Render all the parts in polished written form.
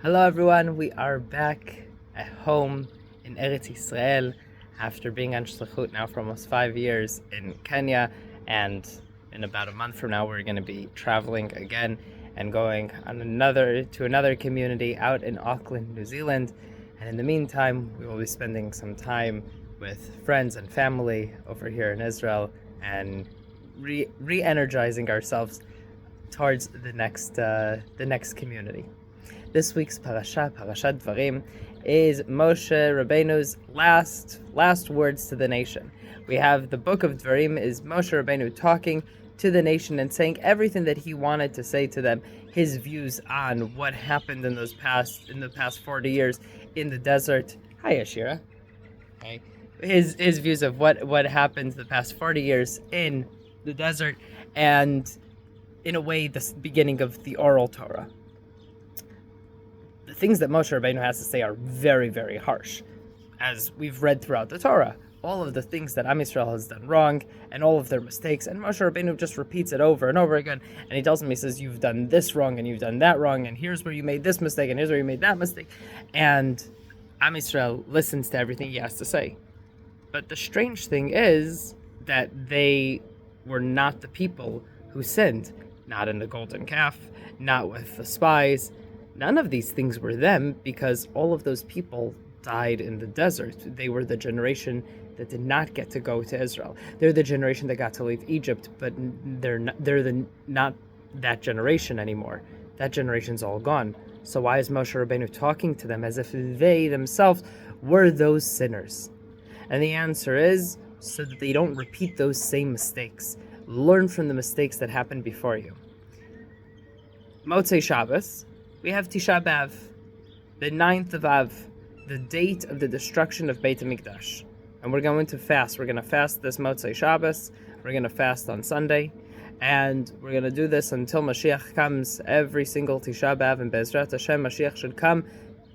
Hello everyone, we are back at home in Eretz Israel after being on Shlichut now for almost 5 years in Kenya, and in about a month from now we're going to be traveling again and going on another community out in Auckland, New Zealand. And in the meantime, we will be spending some time with friends and family over here in Israel and re-energizing ourselves towards the next community. This week's parasha, Parashat Devarim, is Moshe Rabbeinu's last words to the nation. We have the book of Devarim is Moshe Rabbeinu talking to the nation and saying everything that he wanted to say to them, his views on what happened in the past 40 years in the desert. Hi, Ashira. Hi. His views of what happened the past 40 years in the desert, and in a way the beginning of the oral Torah. The things that Moshe Rabbeinu has to say are very, very harsh. As we've read throughout the Torah, all of the things that Am Yisrael has done wrong and all of their mistakes, and Moshe Rabbeinu just repeats it over and over again, and he tells them, he says, you've done this wrong and you've done that wrong, and here's where you made this mistake and here's where you made that mistake. And Am Yisrael listens to everything he has to say. But the strange thing is that they were not the people who sinned. Not in the golden calf, not with the spies. None of these things were them, because all of those people died in the desert. They were the generation that did not get to go to Israel. They're the generation that got to leave Egypt, but they're not that generation anymore. That generation's all gone. So why is Moshe Rabbeinu talking to them as if they themselves were those sinners? And the answer is so that they don't repeat those same mistakes. Learn from the mistakes that happened before you. Motzei Shabbos, we have Tisha B'Av, the 9th of Av, the date of the destruction of Beit HaMikdash. And we're going to fast. We're going to fast this Motzei Shabbos. We're going to fast on Sunday. And we're going to do this until Mashiach comes every single Tisha B'Av. And Be'ezrat Hashem, Mashiach should come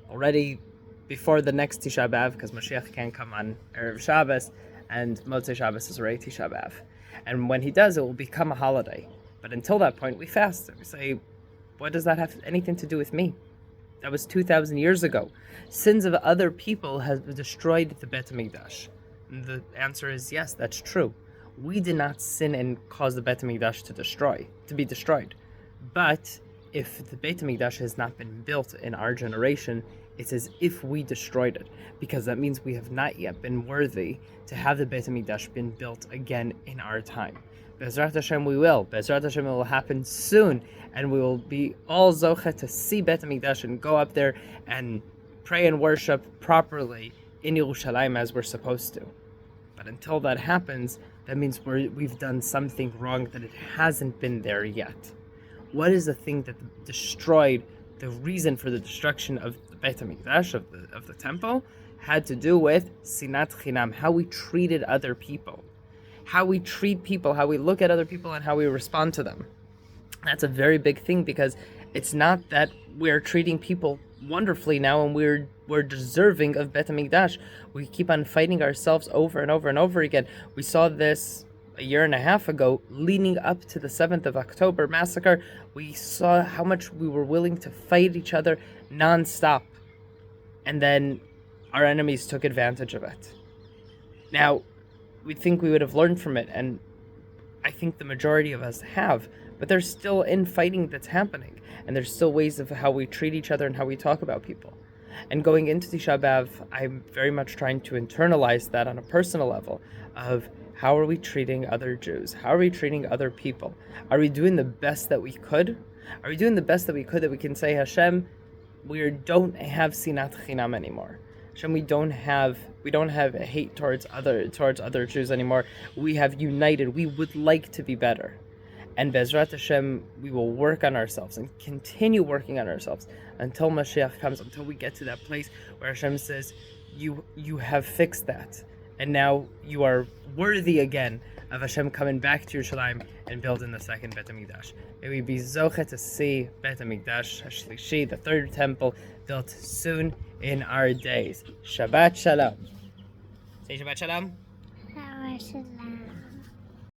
already before the next Tisha B'Av, because Mashiach can't come on Erev Shabbos, and Motzei Shabbos is already Tisha B'Av. And when he does, it will become a holiday. But until that point, we fast. We say, what does that have anything to do with me? That was 2,000 years ago. Sins of other people have destroyed the Beit HaMikdash. And the answer is yes, that's true. We did not sin and cause the Beit HaMikdash to be destroyed. But if the Beit HaMikdash has not been built in our generation, it's as if we destroyed it, because that means we have not yet been worthy to have the Beit HaMikdash been built again in our time. Be'ezrat Hashem we will. Be'ezrat Hashem it will happen soon, and we will be all zoche to see Beit HaMikdash and go up there and pray and worship properly in Yerushalayim as we're supposed to. But until that happens, that means we've done something wrong, that it hasn't been there yet. What is the thing that destroyed, the reason for the destruction of the Beit HaMikdash, of the temple, had to do with sinat chinam, how we treated other people. How we treat people, how we look at other people, and how we respond to them. That's a very big thing, because it's not that we're treating people wonderfully now and we're deserving of Beit HaMikdash. We keep on fighting ourselves over and over and over again. We saw this a year and a half ago, leading up to the 7th of October massacre. We saw how much we were willing to fight each other non-stop. And then our enemies took advantage of it. Now, we think we would have learned from it, and I think the majority of us have, but there's still infighting that's happening, and there's still ways of how we treat each other and how we talk about people. And going into Tisha B'Av, I'm very much trying to internalize that on a personal level of how are we treating other Jews? How are we treating other people? Are we doing the best that we could? Are we doing the best that we could, that we can say, Hashem, we don't have sinat chinam anymore. Hashem, we don't have a hate towards other Jews anymore. We have united. We would like to be better. And Be'ezrat Hashem, we will work on ourselves and continue working on ourselves until Mashiach comes, until we get to that place where Hashem says, you have fixed that. And now you are worthy again of Hashem coming back to Yerushalayim and building the second Beit HaMikdash. May we be zoche to see Beit HaMikdash HaShlishi, the third temple, built soon in our days. Shabbat Shalom. Say Shabbat Shalom. Shabbat Shalom.